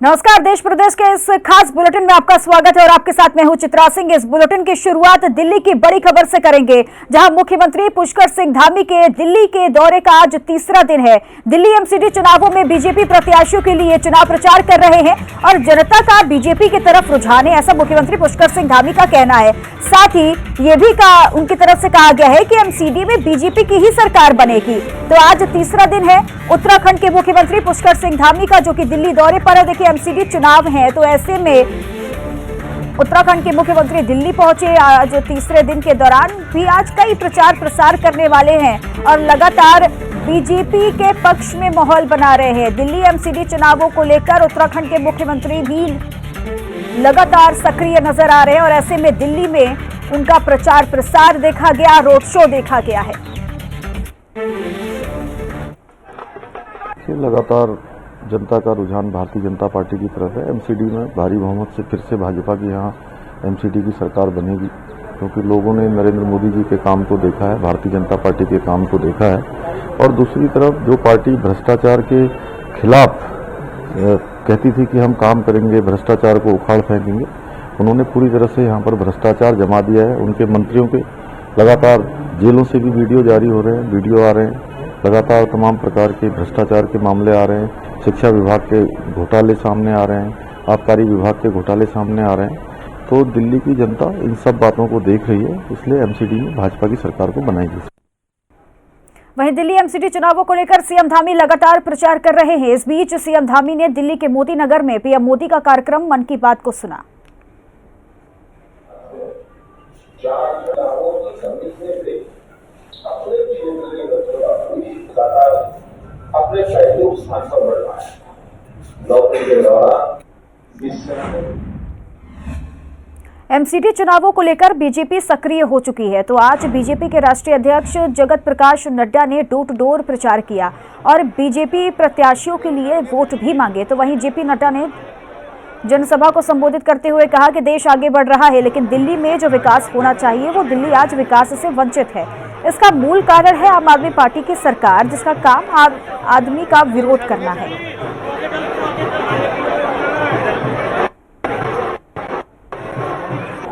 नमस्कार, देश प्रदेश के इस खास बुलेटिन में आपका स्वागत है और आपके साथ मैं हूं चित्रा सिंह। इस बुलेटिन की शुरुआत दिल्ली की बड़ी खबर से करेंगे, जहां मुख्यमंत्री पुष्कर सिंह धामी के दिल्ली के दौरे का आज तीसरा दिन है। दिल्ली एमसीडी चुनावों में बीजेपी प्रत्याशियों के लिए चुनाव प्रचार कर रहे हैं और जनता का बीजेपी की तरफ रुझान है, ऐसा मुख्यमंत्री पुष्कर सिंह धामी का कहना है। साथ ही ये भी उनकी तरफ से कहा गया है कि एमसीडी में बीजेपी की ही सरकार बनेगी। तो आज तीसरा दिन है उत्तराखंड के मुख्यमंत्री पुष्कर सिंह धामी का, जो कि दिल्ली दौरे पर है। देखिए, एमसीडी चुनाव है, तो ऐसे में उत्तराखंड के मुख्यमंत्री दिल्ली पहुंचे। आज तीसरे दिन के दौरान भी आज कई प्रचार प्रसार करने वाले हैं और लगातार बीजेपी के पक्ष में माहौल बना रहे हैं। दिल्ली एमसीडी चुनावों को लेकर उत्तराखंड के मुख्यमंत्री भी लगातार सक्रिय नजर आ रहे हैं और ऐसे में दिल्ली में उनका प्रचार प्रसार देखा गया, रोड शो देखा गया है। लगातार जनता का रुझान भारतीय जनता पार्टी की तरफ है। एमसीडी में भारी बहुमत से फिर से भाजपा की यहाँ एमसीडी की सरकार बनेगी, क्योंकि लोगों ने नरेंद्र मोदी जी के काम को देखा है, भारतीय जनता पार्टी के काम को देखा है। और दूसरी तरफ जो पार्टी भ्रष्टाचार के खिलाफ कहती थी कि हम काम करेंगे, भ्रष्टाचार को उखाड़ फेंकेंगे, उन्होंने पूरी तरह से यहाँ पर भ्रष्टाचार जमा दिया है। उनके मंत्रियों के लगातार जेलों से भी वीडियो जारी हो रहे हैं, वीडियो आ रहे हैं, लगातार तमाम प्रकार के भ्रष्टाचार के मामले आ रहे हैं। शिक्षा विभाग के घोटाले सामने आ रहे हैं, आबकारी विभाग के घोटाले सामने आ रहे हैं। तो दिल्ली की जनता इन सब बातों को देख रही है, इसलिए एमसीडी में भाजपा की सरकार को बनाएगी। वहीं दिल्ली एमसीडी चुनावों को लेकर सीएम धामी लगातार प्रचार कर रहे हैं। इस बीच सीएम धामी ने दिल्ली के मोदी नगर में पीएम मोदी का कार्यक्रम मन की बात को सुना। अपने सहयोग स्थान पर बढ़ना है। नौकरी के दौरान एमसीडी चुनावों को लेकर बीजेपी सक्रिय हो चुकी है। तो आज बीजेपी के राष्ट्रीय अध्यक्ष जगत प्रकाश नड्डा ने डोर टू डोर प्रचार किया और बीजेपी प्रत्याशियों के लिए वोट भी मांगे। तो वहीं जेपी नड्डा ने जनसभा को संबोधित करते हुए कहा कि देश आगे बढ़ रहा है, लेकिन दिल्ली में जो विकास होना चाहिए वो दिल्ली आज विकास से वंचित है। इसका मूल कारण है आम आदमी पार्टी की सरकार, जिसका काम आदमी का विरोध करना है।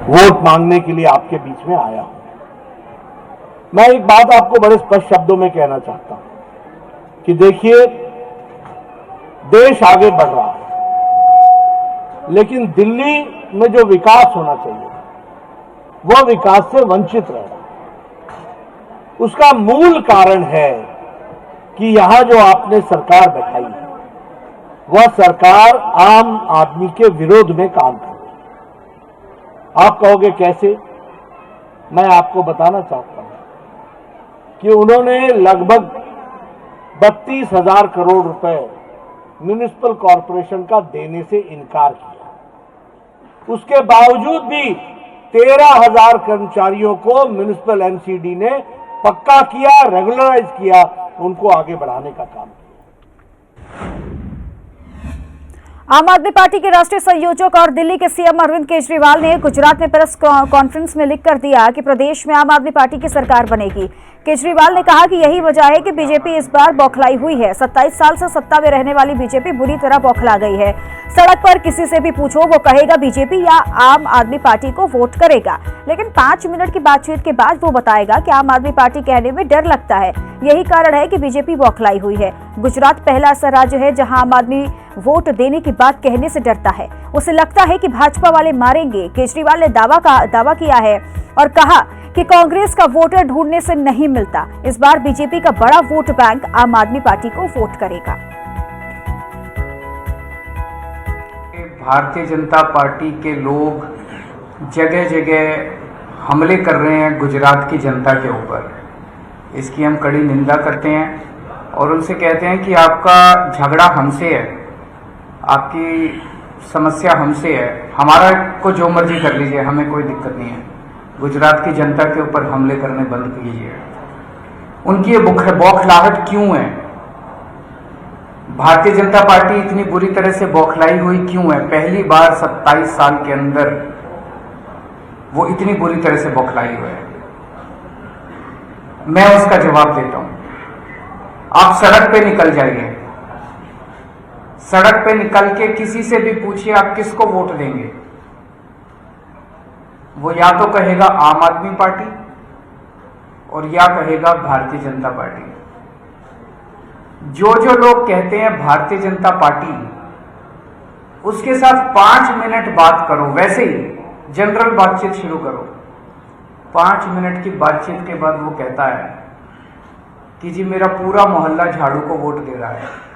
वोट मांगने के लिए आपके बीच में आया हूं। मैं एक बात आपको बड़े स्पष्ट शब्दों में कहना चाहता हूं कि देखिए, देश आगे बढ़ रहा है, लेकिन दिल्ली में जो विकास होना चाहिए वह विकास से वंचित रह रहा है। उसका मूल कारण है कि यहां जो आपने सरकार बैठाई है वह सरकार आम आदमी के विरोध में काम कर रही है। आप कहोगे कैसे? मैं आपको बताना चाहता हूं कि उन्होंने लगभग 32,000 करोड़ रुपए म्युनिसिपल कॉरपोरेशन का देने से इनकार किया। उसके बावजूद भी 13,000 कर्मचारियों को म्युनिसिपल एमसीडी ने पक्का किया, रेगुलराइज किया, उनको आगे बढ़ाने का काम किया। आम आदमी पार्टी के राष्ट्रीय संयोजक और दिल्ली के सीएम अरविंद केजरीवाल ने गुजरात में प्रेस कॉन्फ्रेंस में लिखकर दिया कि प्रदेश में आम आदमी पार्टी की सरकार बनेगी। केजरीवाल ने कहा कि यही वजह है कि बीजेपी इस बार बौखलाई हुई है। 27 साल से सत्ता में रहने वाली बीजेपी बुरी तरह बौखला गई है। सड़क पर किसी से भी पूछो, वो कहेगा बीजेपी या आम आदमी पार्टी को वोट करेगा, लेकिन 5 मिनट की बातचीत के बाद वो बताएगा कि आम आदमी पार्टी कहने में डर लगता है। यही कारण है कि बीजेपी बौखलाई हुई है। गुजरात पहला ऐसा राज्य है जहां आम आदमी वोट देने की बात कहने से डरता है। उसे लगता है कि भाजपा वाले मारेंगे। केजरीवाल ने दावा किया है और कहा कि कांग्रेस का वोटर ढूंढने से नहीं मिलता। इस बार बीजेपी का बड़ा वोट बैंक आम आदमी पार्टी को वोट करेगा। भारतीय जनता पार्टी के लोग जगह जगह हमले कर रहे हैं गुजरात की जनता के ऊपर। इसकी हम कड़ी निंदा करते हैं और उनसे कहते हैं कि आपका झगड़ा हमसे है, आपकी समस्या हमसे है, हमारा को जो मर्जी कर लीजिए, हमें कोई दिक्कत नहीं है। गुजरात की जनता के ऊपर हमले करने बंद कीजिए। उनकी ये बौखलाहट क्यों है? भारतीय जनता पार्टी इतनी बुरी तरह से बौखलाई हुई क्यों है? पहली बार 27 साल के अंदर वो इतनी बुरी तरह से बौखलाई हुई है। मैं उसका जवाब देता हूं। आप सड़क पे निकल जाइए, सड़क पे निकल के किसी से भी पूछिए आप किसको वोट देंगे, वो या तो कहेगा आम आदमी पार्टी और या कहेगा भारतीय जनता पार्टी। जो जो लोग कहते हैं भारतीय जनता पार्टी, उसके साथ 5 मिनट बात करो, वैसे ही जनरल बातचीत शुरू करो। 5 मिनट की बातचीत के बाद वो कहता है कि जी मेरा पूरा मोहल्ला झाड़ू को वोट दे रहा है।